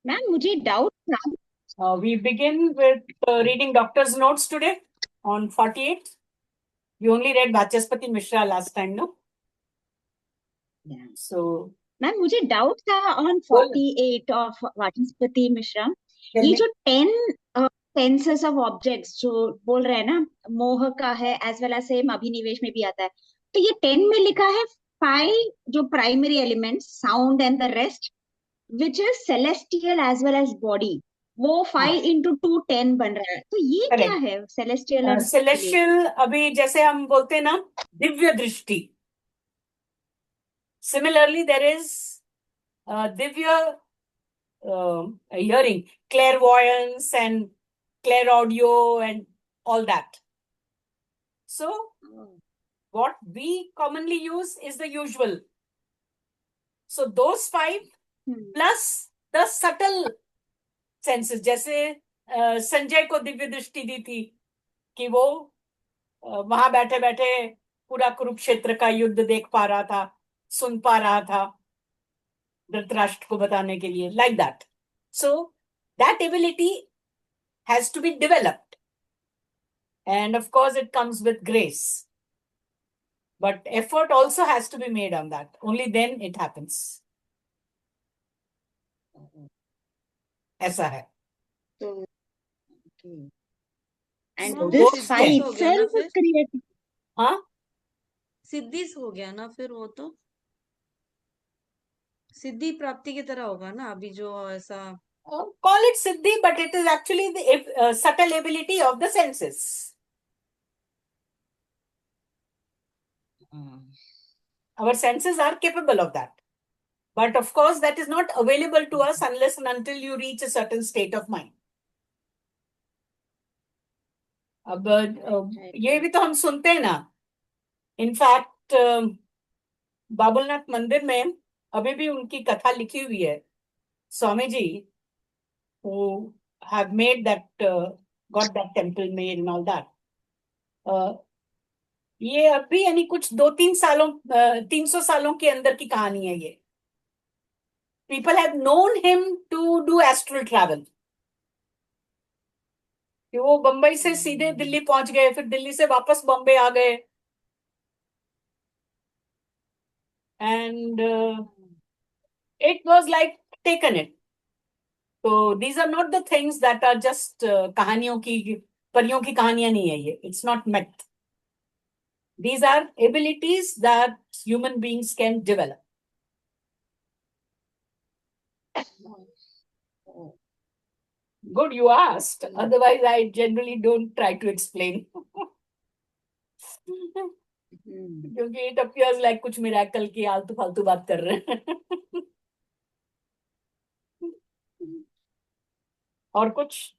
Ma'am मुझे doubt था। We begin with reading doctor's notes today on 48. You only read Vachaspati Mishra last time, no? So, ma'am मुझे doubt था on बोल 48 of Vachaspati Mishra. tell ये me. जो 10 senses of objects जो बोल रहे हैं ना, मोह का है एज वेल एज सेम अभिनिवेश में भी आता है। तो ये 10 में लिखा है 5 जो primary elements sound and the rest which is celestial as well as body. वो हाँ, 5 इंटू 2 10 बन रहा है, तो ये क्या करेक्ट. है सेलेस्टियल और के लिए? सेलेशियल अभी जैसे हम बोलते हैं ना, दिव्य दृष्टि. Similarly, there is divya hearing, clairvoyance and clair audio and all that. So, what we commonly use is the usual. So, those five plus the subtle senses. जैसे संजय को दिव्य दृष्टि दी थी कि वो वहां बैठे बैठे पूरा कुरुक्षेत्र का युद्ध देख पा रहा था, सुन पा रहा था, धृतराष्ट्र को बताने के लिए, like that. So that ability has to be developed, and of course it comes with grace, but effort also has to be made on that. Only then it happens. ऐसा है. तो एंड तो दिस दोस्त है. Five siddhis हो गया ना itself फिर। क्रिएट। हाँ, सिद्धिस हो गया ना फिर, वो तो सिद्धि प्राप्ति की तरह होगा ना अभी जो ऐसा। call it siddhi, but it is actually the subtle ability of the senses. Our senses are capable of that. But of course, that is not available to us unless and until you reach a certain state of mind. अब ये भी तो हम सुनते हैं ना. In fact Babulnath मंदिर में अभी भी उनकी कथा लिखी हुई है. Swami ji who have made that, got that temple made and all that. ये अभी यानी कुछ 2-3 सालों, 300 सालों के अंदर की कहानी है ये. People have known him to do astral travel. कि वो बंबई से सीधे दिल्ली पहुंच गए, फिर दिल्ली से वापस बॉम्बे आ गए. And it was like taken it. तो these are not the things that are just कहानियों की, परियों की कहानियां नहीं है ये. It's not math. These are abilities that human beings can develop. Good you asked. Otherwise, I generally don't try to explain. क्योंकि इट अपियर्स लाइक कुछ मिराकल की आलतू फालतू बात कर रहे हैं. और कुछ.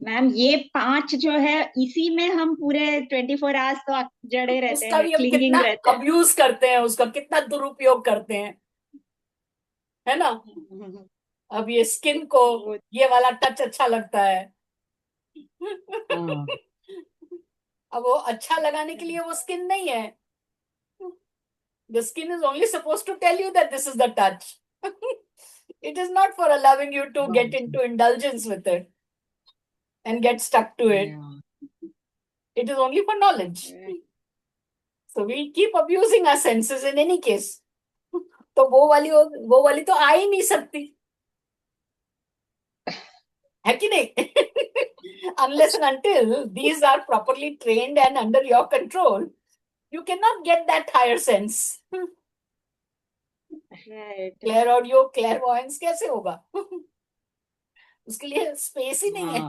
मैम ये 5 जो है, इसी में हम पूरे 24 आवर्स तो जड़े रहते उसका हैं, भी हम कितना क्लिंगिंग रहते अब्यूज करते हैं, उसका कितना दुरुपयोग करते हैं, है ना. हैं। अब ये स्किन को वो ये वाला टच अच्छा लगता है. हाँ। अब वो अच्छा लगाने के लिए वो स्किन नहीं है. The skin is only supposed to tell you that this is the touch. It is not for allowing you to get into indulgence with it and get stuck to it. It is only for knowledge. So we keep abusing our senses in any case. तो वो वाली तो आ ही नहीं सकती है कि नहीं. Unless and until these are properly trained and under your control, you cannot get that higher sense. Clair audio, clairvoyance कैसे होगा? उसके लिए स्पेस ही नहीं है.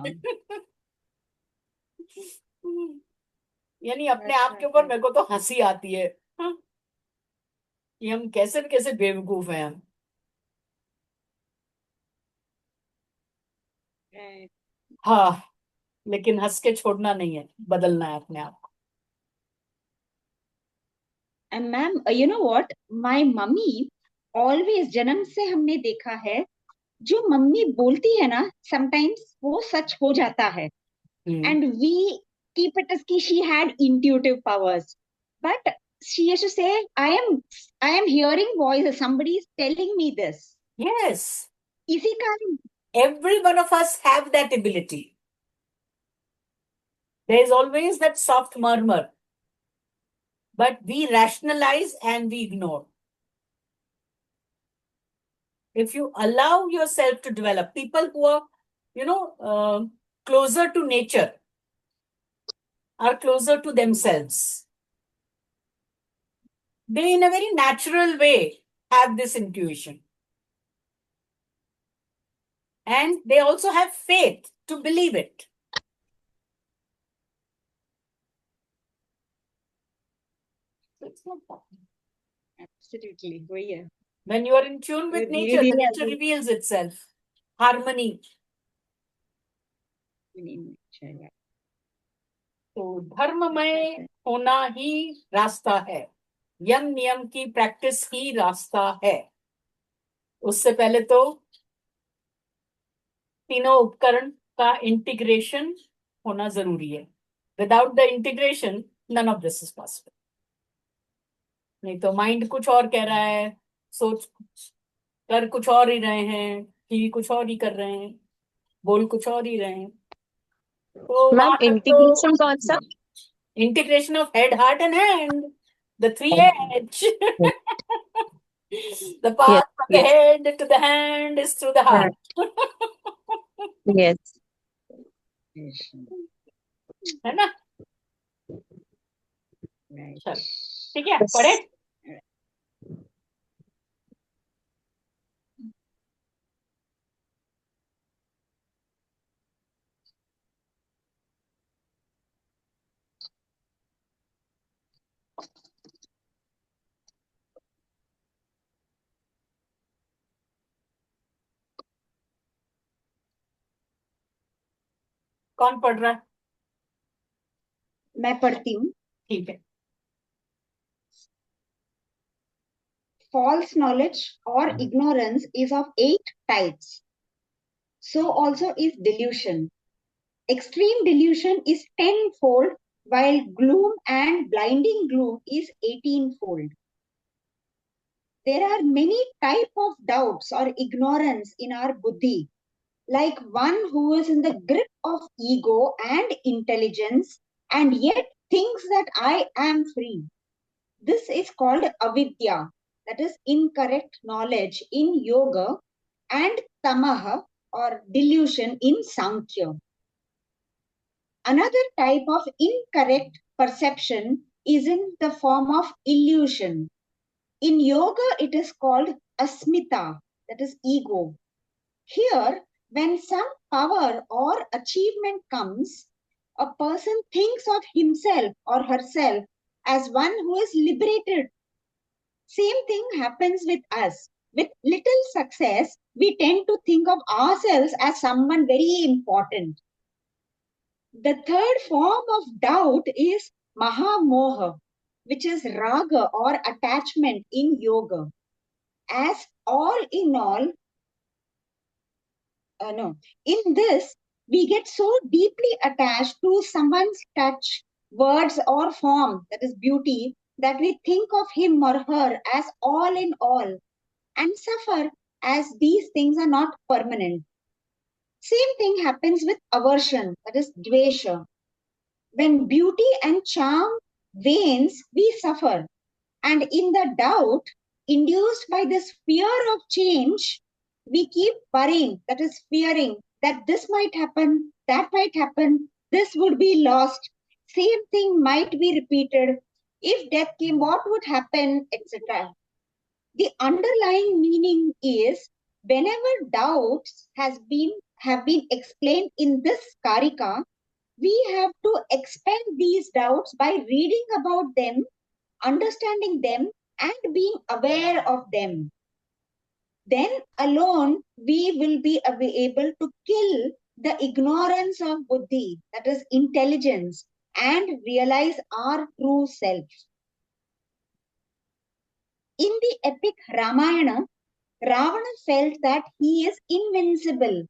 यानी अपने आप के ऊपर मेरे को तो हंसी आती है. हाँ, कि हम कैसे कैसे बेवकूफ हैं हम. हाँ, लेकिन हंस के छोड़ना नहीं है, बदलना है अपने आप को. And ma'am you know what, my mummy always, जन्म से हमने देखा है, जो मम्मी बोलती है ना समटाइम्स वो सच हो जाता है। Hmm. And we keep it as कि she had intuitive powers, but she used to say, I am hearing voices. Somebody is telling me this. Yes. इसी कारण Every one of us have that ability. There is always that soft murmur. But we rationalize and we ignore. If you allow yourself to develop, people who are, closer to nature are closer to themselves. They, in a very natural way, have this intuition. And they also have faith to believe it. It's not that. absolutely वही है. When you are in tune with nature, the nature reveals itself. Harmony. तो धर्ममय होना ही रास्ता है. यम नियम की practice ही रास्ता है. उससे पहले तो तीनों उपकरण का इंटीग्रेशन होना जरूरी है. Without the integration none of this is possible. नहीं तो माइंड कुछ और कह रहा है, सोच कर कुछ और ही रहे हैं, टीवी कुछ और ही कर रहे हैं, बोल कुछ और ही रहे हैं. तो मैम इंटीग्रेशन कौन सा? Integration of head, heart and hand. The 3H. The path from the head to the hand is through the heart. Yes. है ना? चल, ठीक है, पढ़े? कौन पढ़ रहा है? मैं पढ़ती हूँ. ठीक है. False knowledge or ignorance is of 8 types. So also is delusion. Extreme delusion is 10-fold, while gloom and blinding gloom is 18-fold. There are many types of doubts or ignorance in our buddhi, like one who is in the grip of ego and intelligence and yet thinks that I am free. This is called avidya, that is incorrect knowledge in yoga, and tamaha or delusion in Sankhya. Another type of incorrect perception is in the form of illusion. In yoga, it is called asmita, that is ego. Here, when some power or achievement comes, a person thinks of himself or herself as one who is liberated. Same thing happens with us. With little success, we tend to think of ourselves as someone very important. The third form of doubt is mahamoha, which is raga or attachment in yoga. As all in all, in this, we get so deeply attached to someone's touch, words or form, that is beauty, that we think of him or her as all in all and suffer as these things are not permanent. Same thing happens with aversion, that is dvesha. When beauty and charm wanes, we suffer. And in the doubt induced by this fear of change, we keep worrying, that is fearing that this might happen, that might happen, this would be lost, same thing might be repeated. If death came, what would happen, etc. The underlying meaning is whenever doubts have been explained in this karika, we have to expel these doubts by reading about them, understanding them, and being aware of them. Then alone we will be able to kill the ignorance of buddhi, that is intelligence, and realize our true self. In the epic Ramayana, Ravana felt that he is invincible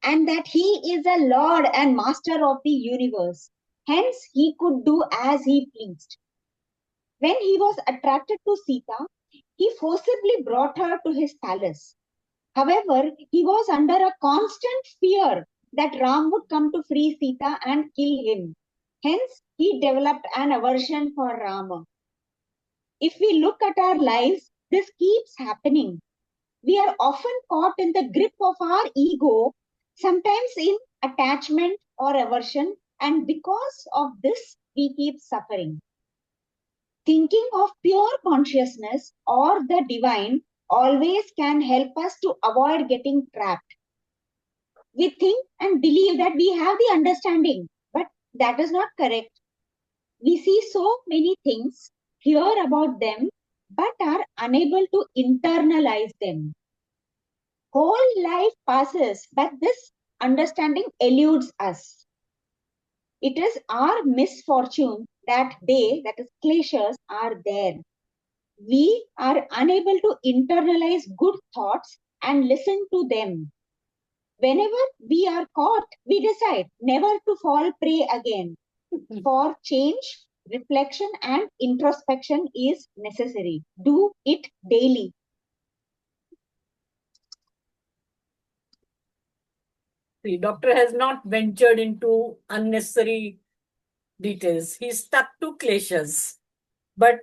and that he is a lord and master of the universe. Hence, he could do as he pleased. When he was attracted to Sita, he forcibly brought her to his palace. However, he was under a constant fear that Ram would come to free Sita and kill him. Hence, he developed an aversion for Rama. If we look at our lives, this keeps happening. We are often caught in the grip of our ego, sometimes in attachment or aversion, and because of this, we keep suffering. Thinking of pure consciousness or the divine always can help us to avoid getting trapped. We think and believe that we have the understanding, but that is not correct. We see so many things, hear about them, but are unable to internalize them. Whole life passes, but this understanding eludes us. It is our misfortune that they, that is kleshas, are there. We are unable to internalize good thoughts and listen to them. Whenever we are caught, we decide never to fall prey again. For change, reflection and introspection is necessary. Do it daily. The doctor has not ventured into unnecessary details. He stuck to क्लेशस. But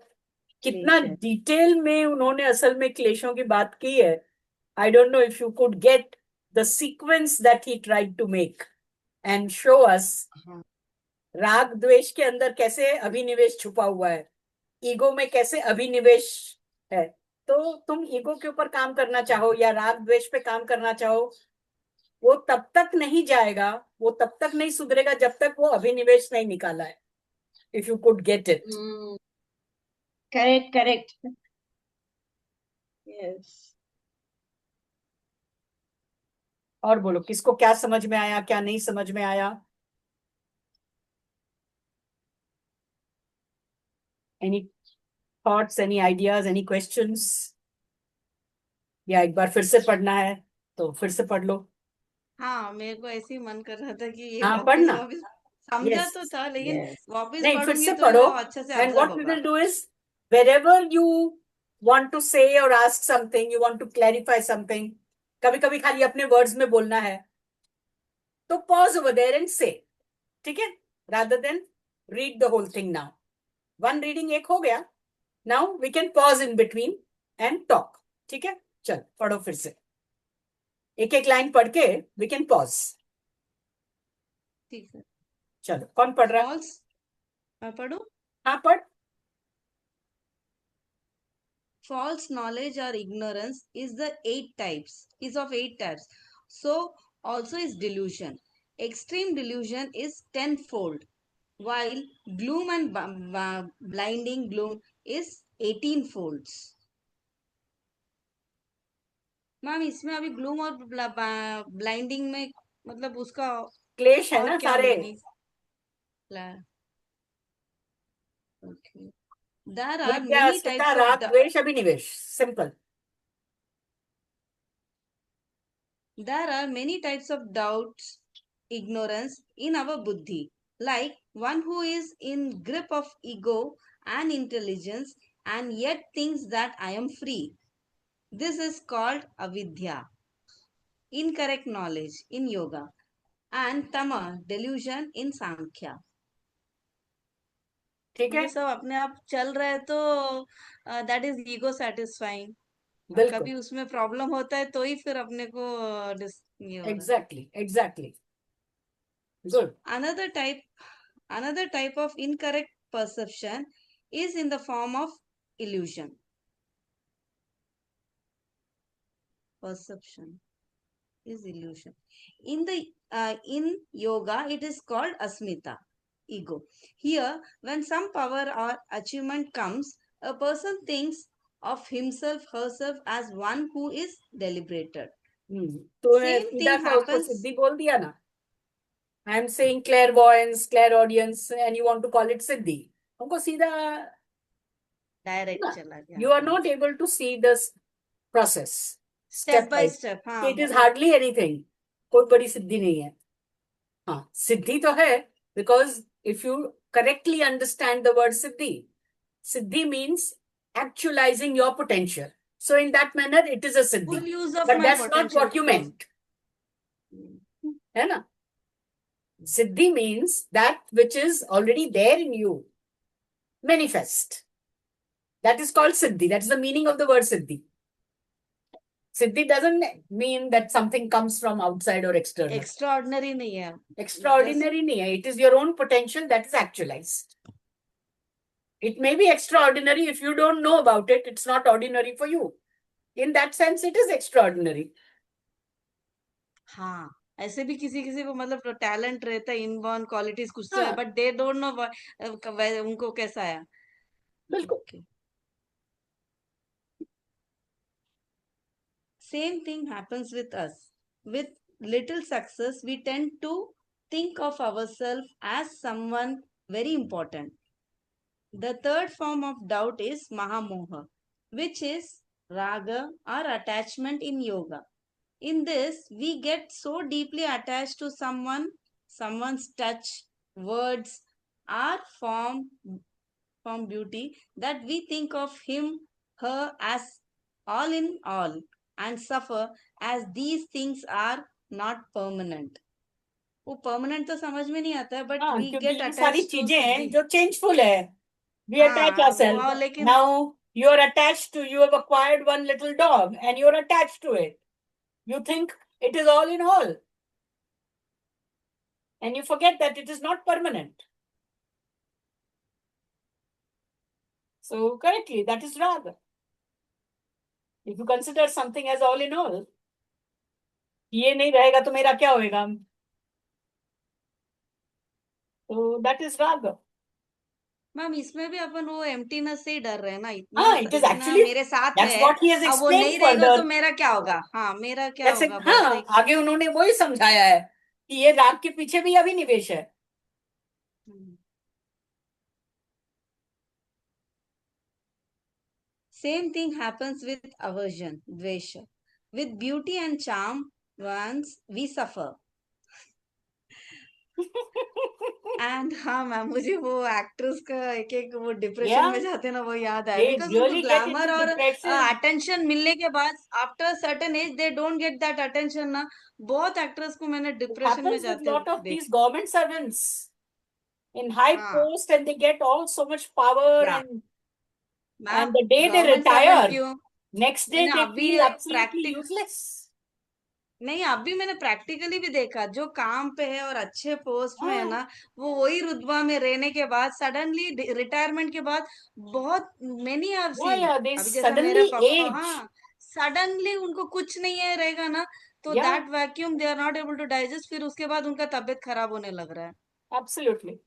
कितना Kleshas. Detail में उन्होंने असल में क्लेशों की बात की है, I don't know if you could get the sequence that he tried to make and show us राग द्वेष के अंदर कैसे अभिनिवेश छुपा हुआ है, ईगो में कैसे अभिनिवेश है. तो तुम ईगो के ऊपर काम करना चाहो या राग द्वेष पे काम करना चाहो, वो तब तक नहीं जाएगा, वो तब तक नहीं सुधरेगा जब तक वो अभिनिवेश नहीं निकाला है. If you could get it. Correct, correct. Yes. और बोलो किसको क्या समझ में आया, क्या नहीं समझ में आया. Any thoughts, any ideas, any questions? या एक बार फिर से पढ़ना है तो फिर से पढ़ लो. हाँ, मेरे को ऐसे ही मन कर रहा था कि ये हाँ, वापस पढ़ना. वापस समझा Yes. तो था, लेकिन Yes. वापस नहीं, फिर पढ़ूंगी से तो पढ़ो. वो अच्छे से And ऑब्जर्व what we होगा. will do is, wherever you want to say or ask something, you want to clarify something, कभी कभी खाली अपने वर्ड्स में बोलना है, तो pause over there and say. ठीक है, rather than read the whole thing now. One reading एक हो गया. Now we can pause in between and talk. ठीक है, चल पढ़ो फिर से. एक एक लाइन पढ़ के we can pause. ठीक है. चलो, कौन पढ़ रहा है? फॉल्स, मैं पढ़ूं? हाँ पढ़. False knowledge or ignorance is of 8 types. So also is delusion. Extreme delusion is tenfold, while gloom and blinding gloom is 18 folds. Ma'am, इसमें अभी ग्लूम और ब्लाइंडिंग में मतलब उसका क्लेश है और ना क्या सारे. Meaning? Okay. There are Vidya, many Asmita, types राग, of द्वेष, अभिनिवेश. Simple. There are many types of doubts, ignorance in our buddhi, like one who is in grip of ego and intelligence and yet thinks that I am free. This is called avidya, incorrect knowledge in yoga, and tama, delusion in sankhya. ठीक है, ये सब अपने आप चल रहा है तो दैट इज ईगो सेटिस्फाइंग. बिल्कुल. कभी उसमें प्रॉब्लम होता है तो ही फिर अपने को ये हो रहा है. Exactly, exactly. Good. Another type of incorrect perception is in the form of illusion. Perception is illusion. In yoga, it is called asmita, ego. Here, when some power or achievement comes, a person thinks of himself, herself as one who is deliberated. तो Same सीधा thing सा उसको happens. सिद्धि बोल दिया ना. I am saying clairvoyance, clairaudience, and you want to call it siddhi. हमको सीधा. Direct चला गया. You are not able to see this process Step by wise. step. हाँ, It is मतलब hardly anything. कोई बड़ी सिद्धि नहीं है. हाँ, सिद्धि तो है, because if you correctly understand the word siddhi, Siddhi means actualizing your potential. So in that manner, it is a Full Siddhi. use of But my that's not potential. what you meant. है ना? Siddhi means that which is already there in you. Manifest. That is called Siddhi. That is the meaning of the word Siddhi. Siddhi doesn't mean that something comes from outside or external. Extraordinary नहीं है. Extraordinary nahi hai. It is your own potential that is actualized. It may be extraordinary if you don't know about it. It's not ordinary for you. In that sense, it is extraordinary. हाँ, ऐसे भी किसी किसी को मतलब talent रहता है, inborn qualities कुछ तो है, हाँ. बट दे डोंट नो उनको कैसा है. बिल्कुल. Okay. Same thing happens with us. With little success, we tend to think of ourselves as someone very important. The third form of doubt is Mahamoha, which is raga or attachment in yoga. In this, we get so deeply attached to someone's touch, words, or form beauty that we think of him, her as all in all and suffer as these things are not permanent. वो permanent तो समझ में नहीं आता है, but हाँ, we क्योंकि get ये सारी attached to चीजें हैं the जो changeful है. We attach हाँ ourselves. वो लेकिन Now you are attached to, you have acquired one little dog and you are attached to it. You think it is all in all. And you forget that it is not permanent. So correctly, that is raga. If you consider something as all in all, ये नहीं रहेगा तो मेरा क्या होएगा? So that is raga. Ma'am इसमें भी अपन वो एम्प्टीनेस से ही डर रहे हैं ना, इतना हाँ, it is इतना actually, मेरे साथ that's है, what he has अब वो explained नहीं रहेगा further. तो मेरा क्या होगा. हाँ मेरा क्या That's it. होगा, बस हाँ, एक आगे उन्होंने वही समझाया है कि ये राग के पीछे भी अभिनिवेश है. Same thing happens with aversion, dvesha. With beauty and charm, once we suffer. And हाँ मैम, मुझे वो एक्ट्रेस का एक एक वो डिप्रेशन Yeah, में जाते हैं ना, वो याद आया. they बिकॉज उनको really get ग्लैमर into और depression. अटेंशन मिलने के बाद after certain age they don't get that attention ना. बहुत एक्ट्रेस को मैंने It डिप्रेशन में happens with जाते lot of देख. these government servants in high हाँ post and they get all so much power या and ma'am, the day they government servant retire, क्यों next day मैंने they अभी feel absolutely प्रैक्टिक useless. नहीं, अभी मैंने प्रैक्टिकली भी देखा, जो काम पे है और अच्छे पोस्ट में है हाँ, ना, वो वही रुतबा में रहने के बाद सडनली रिटायरमेंट के बाद बहुत many are seen. yeah, they अभी जैसा मेरे suddenly पापा, age. हाँ सडनली उनको कुछ नहीं है रहेगा ना, तो Yeah, that vacuum they are not able to digest, फिर उसके बाद उनका तबीयत खराब होने लग रहा है. absolutely.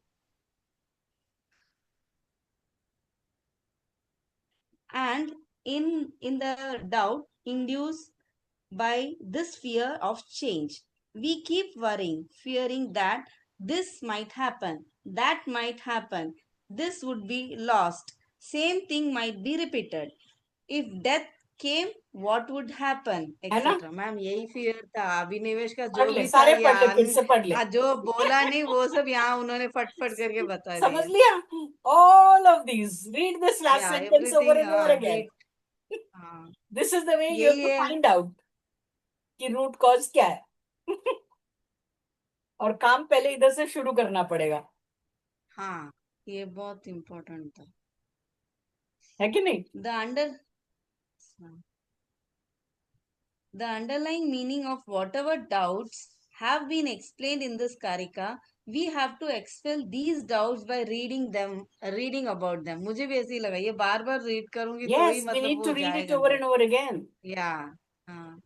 And in the doubt induced by this fear of change, we keep worrying, fearing that this might happen, that might happen, this would be lost, same thing might be repeated. If death came, what would happen, है ना? etc. Ma'am यही fear था अभिनिवेश का, पढ़ जो ले, भी था सारे पढ़ ले, फिर से पढ़ ले. जो बोला नहीं वो सब यहाँ उन्होंने फटफट करके बता समझ दिया. लिया? All of these. Read this last या sentence over everything, and over हाँ again. हाँ This is the way you have यही to है. find out कि रूट कॉज क्या है. और काम पहले इधर से शुरू करना पड़ेगा, हाँ ये बहुत इम्पोर्टेंट था. है कि नहीं? The underlying meaning of whatever doubts have been explained in this karika, we have to expel these doubts by reading about them. मुझे भी ऐसे ही लगा, ये बार बार रीड करूंगी तो ही Yes, we मतलब need वो to read it जाएगा over अंदर. and over again. Yeah, हाँ.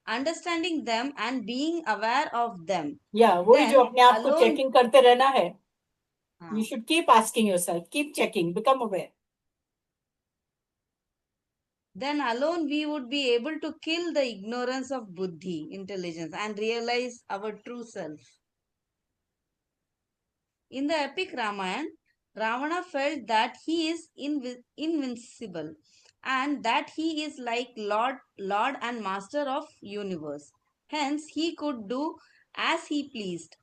Understanding them and being aware of them, Yeah, वही जो then अपने आप को alone, चेकिंग करते रहना है. You हाँ, should keep asking yourself, keep checking, become aware. then alone we would be able to kill the ignorance of buddhi, intelligence, and realize our true self. In the epic Ramayana, Ravana felt that he is invincible and that he is like Lord and Master of universe. Hence, he could do as he pleased.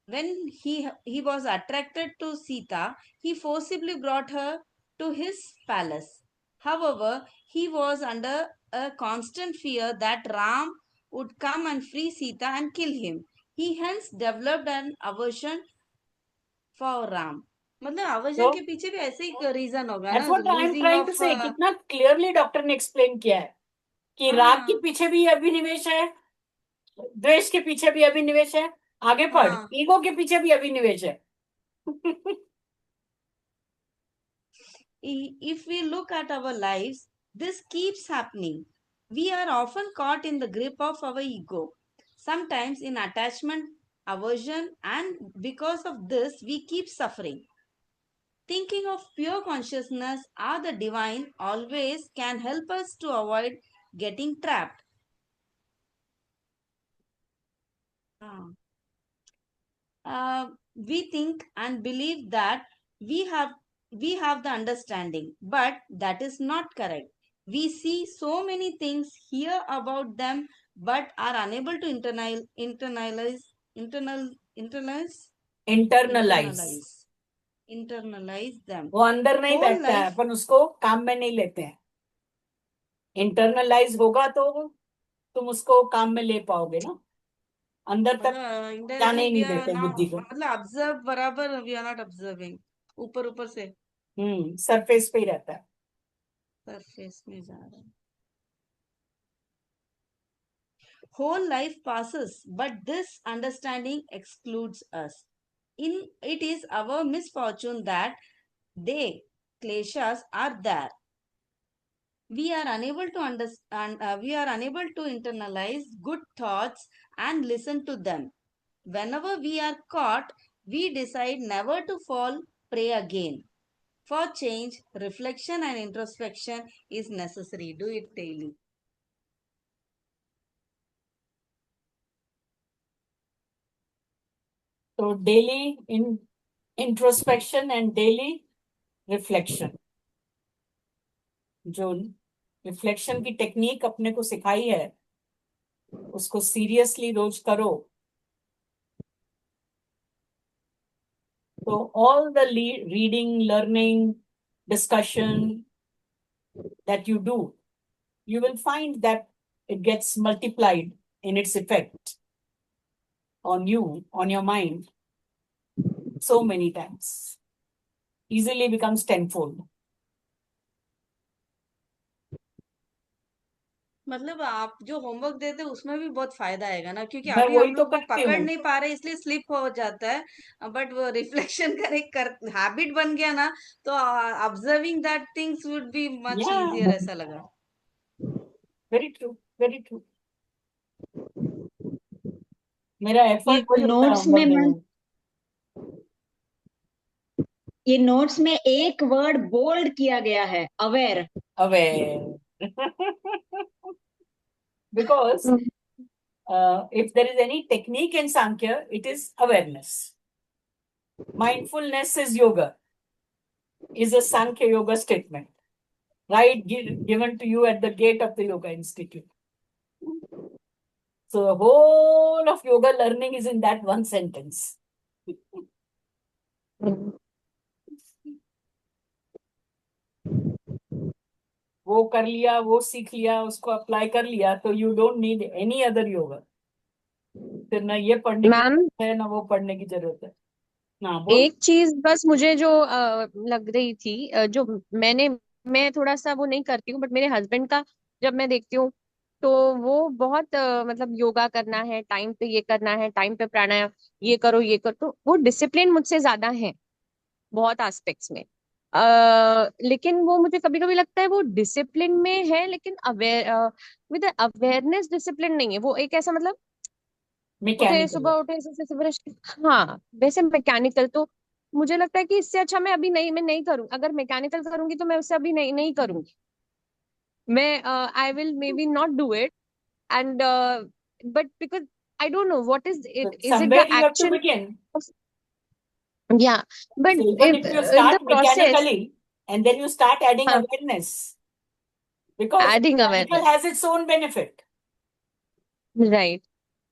When he was attracted to Sita, he forcibly brought her to his palace. However, he was under a constant fear that Ram would come and free Sita and kill him. He hence developed an aversion for Ram. मतलब aversion So के पीछे भी ऐसे ही reason होगा that's ना, what I am losing trying of to say. कितना clearly doctor ने explain किया है कि राग के हाँ पीछे भी अभिनिवेश है, द्वेष के पीछे भी अभिनिवेश है, आगे पढ़, हाँ ईगो के पीछे भी अभिनिवेश है. If we look at our lives, this keeps happening. We are often caught in the grip of our ego, sometimes in attachment, aversion, and because of this, we keep suffering. Thinking of pure consciousness or the divine always can help us to avoid getting trapped. We think and believe that we have we have the understanding, but that is not correct. We see so many things, hear about them, but are unable to internalize internalize. internalize them. वो अंदर नहीं Whole बैठता है, life अपन उसको काम में नहीं लेते हैं. इंटरनलाइज होगा तो तुम उसको काम में ले पाओगे ना. अंदर तक जाने indirectly ही we नहीं are देते not, बुद्धि को. मतलब observe बराबर we are not observing, ऊपर ऊपर से सरफेस पे ही रहता है. सरफेस में जा रहा है. Whole life passes, but this understanding excludes us. It is our misfortune that they, kleshas, are there. We are unable to understand. We are unable to internalize good thoughts and listen to them. Whenever we are caught, we decide never to fall prey again. For change, reflection and introspection is necessary. Do it daily. तो daily introspection and daily reflection. जो reflection की technique अपने को सिखाई है उसको seriously रोज करो. तो all the reading, learning, discussion that you do, you will find that it gets multiplied in its effect on you, on your mind, so many times. Easily becomes tenfold. मतलब आप जो होमवर्क देते हैं उसमें भी बहुत फायदा आएगा ना, क्योंकि मैं अभी वही हम तो लोग वो करती पकड़ हूँ. नहीं पा रहे इसलिए स्लिप हो जाता है, बट वो रिफ्लेक्शन कर हैबिट बन गया ना, तो observing that things would be much Yeah, easier, ऐसा लगा. very true, very true. मेरा ये एफर्ट वही होता है नोट्स होमवर्क में देने मैं में. ये नोट्स में एक वर्ड बोल्ड किया गया है, aware. Aware. Because if there is any technique in Sankhya, it is awareness. Mindfulness is yoga, is a Sankhya yoga statement, right? Given to you at the gate of the Yoga Institute. So the whole of yoga learning is in that one sentence. वो कर लिया, वो सीख लिया, उसको apply कर लिया, तो you don't need any other yoga. फिर ना ये पढ़ने की मैम, जरूरत है ना वो पढ़ने की जरूरत है. ना बोल. एक चीज बस मुझे जो लग रही थी, जो मैं थोड़ा सा वो नहीं करती हूँ, बट मेरे हस्बैंड का जब मैं देखती हूँ तो वो बहुत मतलब योगा करना है टाइम पे, ये करना है टाइम पे, प्राणायाम ये करो ये करो, तो वो डिसिप्लिन मुझसे ज्यादा है बहुत एस्पेक्ट्स में. लेकिन वो मुझे कभी कभी लगता है वो डिसिप्लिन में है, लेकिन अवेयर विद अवेयरनेस डिसिप्लिन नहीं है. वो एक ऐसा मतलब उठे मैकेनिकल. सुबह उठे से ब्रश, हाँ वैसे मैकेनिकल. तो मुझे लगता है कि इससे अच्छा मैं नहीं करूँ. अगर मैकेनिकल करूंगी तो मैं उससे अभी नहीं करूंगी. मैं I will may be not do it, and but because I don't know what is So it, is it the somewhere you have to action. begin. या but So even if you in the start process, mechanically and then you start adding हाँ, awareness, because adding mechanical awareness. has its own benefit right,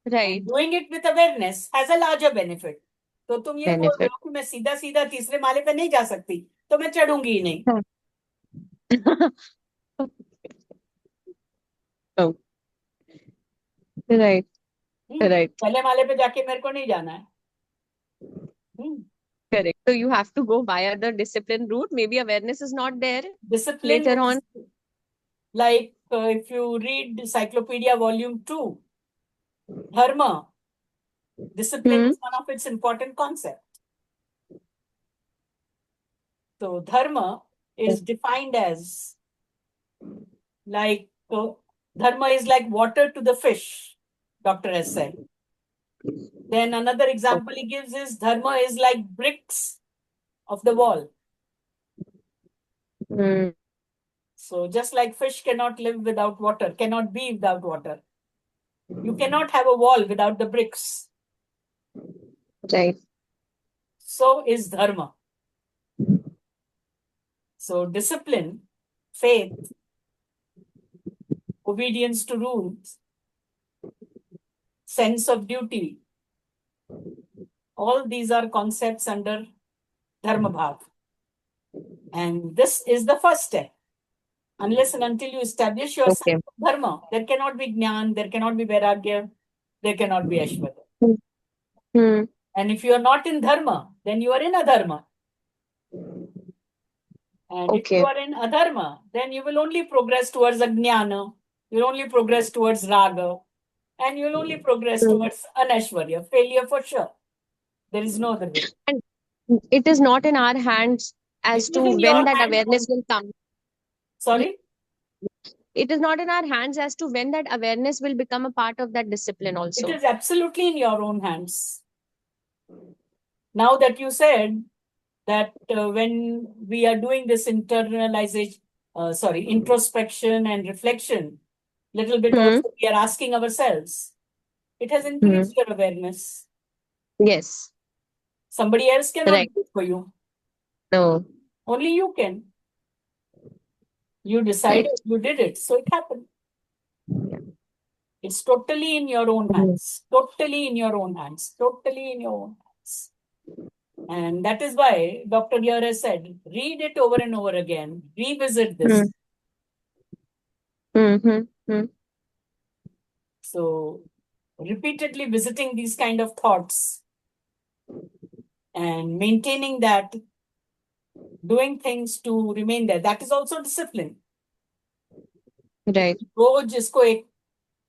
and right. doing it with awareness has a larger benefit. तो तुम ये बोल रहे benefit. हो कि मैं सीधा सीधा तीसरे माले पे नहीं जा सकती, तो मैं चढ़ूंगी ही नहीं। राइट, राइट, पहले माले पे जाके मेरे को नहीं जाना है। correct. So you have to go via the discipline route. Maybe awareness is not there Discipline later is on. like if you read Encyclopedia Volume 2, Dharma, discipline Hmm. is one of its important concepts. So Dharma is defined as like Dharma is like water to the fish, doctor has said. Then another example he gives is Dharma is like bricks of the wall. Hmm. So just like fish cannot live without water, cannot be without water, you cannot have a wall without the bricks. Right. So is Dharma. So discipline, faith, obedience to rules, sense of duty, all these are concepts under Dharma Bhav. And this is the first step. Unless and until you establish your Okay. sense of Dharma, there cannot be Jnana, there cannot be Vairagya, there cannot be Aishwarya. Hmm. And if you are not in Dharma, then you are in Adharma. And if you Okay. are in Adharma, then you will only progress towards Ajnana, you will only progress towards Raga, and you will only progress Hmm. towards Anashwarya, failure for sure. There is no other way. And it is not in our hands It as is to in when your that hands. awareness will come. Sorry? It is not in our hands as to when that awareness will become a part of that discipline It also. is absolutely in your own hands. Now that you said that when we are doing this internalization, introspection and reflection, little bit Hmm. also we are asking ourselves, it has increased your awareness. Yes. Somebody else cannot Right. do it for you. No. Only you can. You decided, Right. you did it, so it happened. Yeah. It's totally in your own hands. Totally in your own hands. Totally in your own hands. And that is why Dr. Yer has said, read it over and over again. Revisit this. Mm-hmm. So repeatedly visiting these kind of thoughts and maintaining that, doing things to remain there, that is also discipline. Right. रोज इसको एक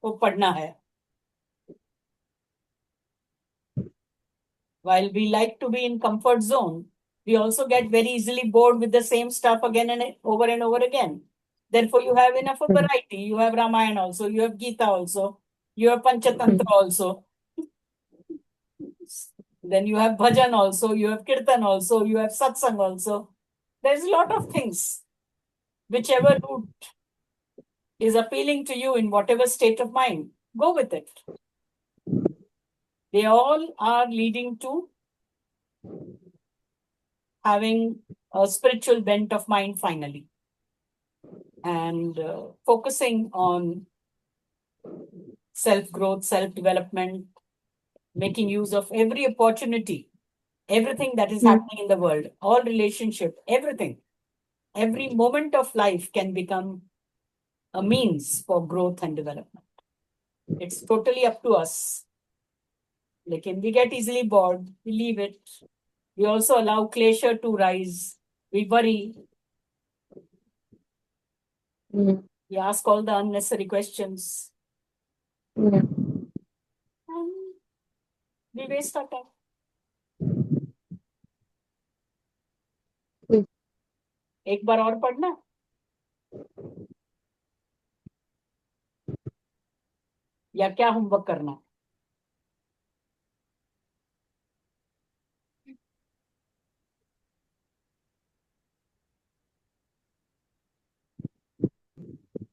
को पढ़ना है. While we like to be in comfort zone, we also get very easily bored with the same stuff again and over again. Therefore, you have enough of variety. You have Ramayana also, you have Gita also, you have Panchatantra also. Then you have bhajan also, you have kirtan also, you have satsang also. There's a lot of things. Whichever route is appealing to you in whatever state of mind, go with it. They all are leading to having a spiritual bent of mind finally. And focusing on self-growth, self-development, making use of every opportunity, everything that is happening in the world, all relationship, everything, every moment of life can become a means for growth and development. It's totally up to us. Like, we get easily bored, we leave it. We also allow klesha to rise. We worry. We ask all the unnecessary questions. And we waste our time. एक बार और पढ़ना. या क्या homework करना?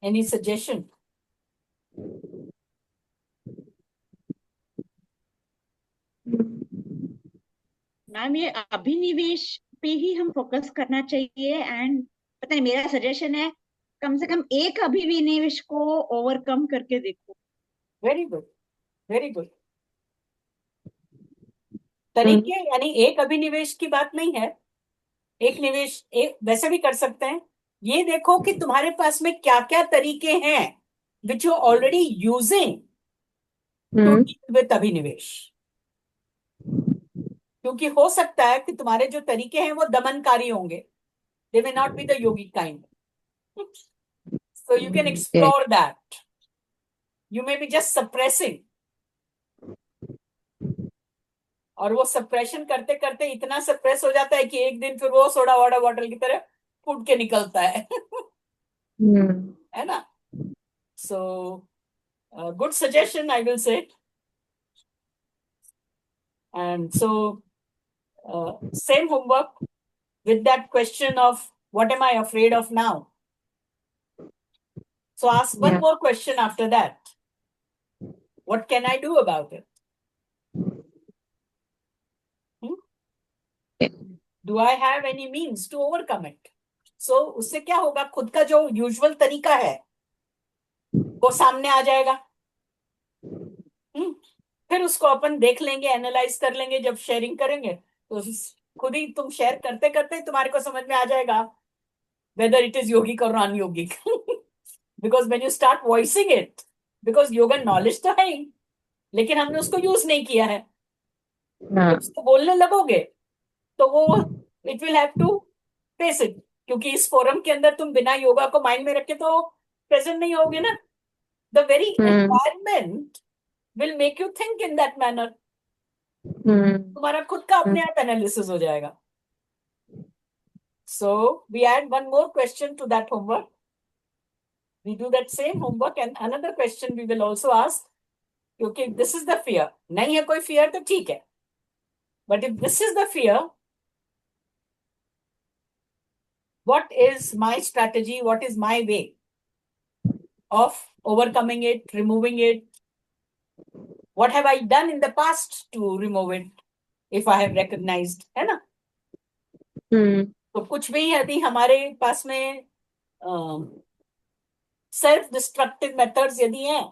Any suggestion? Ma'am ये अभिनिवेश पे ही हम फोकस करना चाहिए. एंड पता है, मेरा सजेशन है कम से कम एक अभिनिवेश को ओवरकम करके देखो. Very good, very good. तरीके यानी एक अभिनिवेश की बात नहीं है. एक निवेश वैसे भी कर सकते हैं। ये देखो कि तुम्हारे पास में क्या क्या तरीके हैं which you already using to deal with अभिनिवेश। क्योंकि हो सकता है कि तुम्हारे जो तरीके हैं वो दमनकारी होंगे, they may not be the yogic kind, so you can explore that. You may be just suppressing, और वो सप्रेशन करते करते इतना सप्रेस हो जाता है कि एक दिन फिर वो सोडा वाटर बॉटल की तरह फूट के निकलता है। है ना? So good suggestion, I will say. And so same homework with that question of what am I afraid of now. So ask one more question after that. What can I do about it? Do I have any means to overcome it? So उससे क्या होगा, खुद का जो usual तरीका है वो सामने आ जाएगा। फिर उसको अपन देख लेंगे, एनालाइज कर लेंगे, जब शेयरिंग करेंगे तो खुद ही तुम शेयर करते करते तुम्हारे को समझ में आ जाएगा whether it is yogic or non-yogic. Because when you start voicing it, because yoga knowledge तो है ही, लेकिन हमने उसको यूज नहीं किया है। जब उसको बोलने लगोगे तो वो it will have to face it, क्योंकि इस फोरम के अंदर तुम बिना योगा को माइंड में रखे तो प्रेजेंट नहीं होगे ना। The very environment will make you think in that manner. तुम्हारा खुद का अपने आप एनालिसिस हो जाएगा। So we add one more question to that homework. We do that same homework and another question we will also ask, क्योंकि this is the fear, नहीं है कोई fear तो ठीक है, but if this is the fear, what is my strategy, what is my way of overcoming it, removing it? What have I done in the past to remove it if I have recognized, है ना? तो कुछ भी यदि हमारे पास में self destructive methods यदि हैं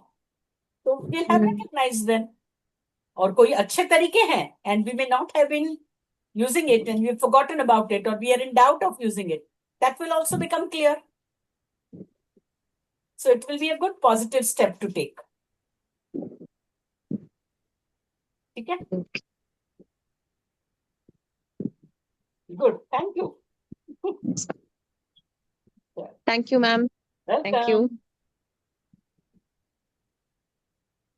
तो we'll have recognized them. और कोई अच्छे तरीके हैं and we may not have been using it and we've forgotten about it, or we are in doubt of using it, that will also become clear. So it will be a good positive step to take. ठीक है? Good. Thank you. Thank you, ma'am. Welcome. Thank you.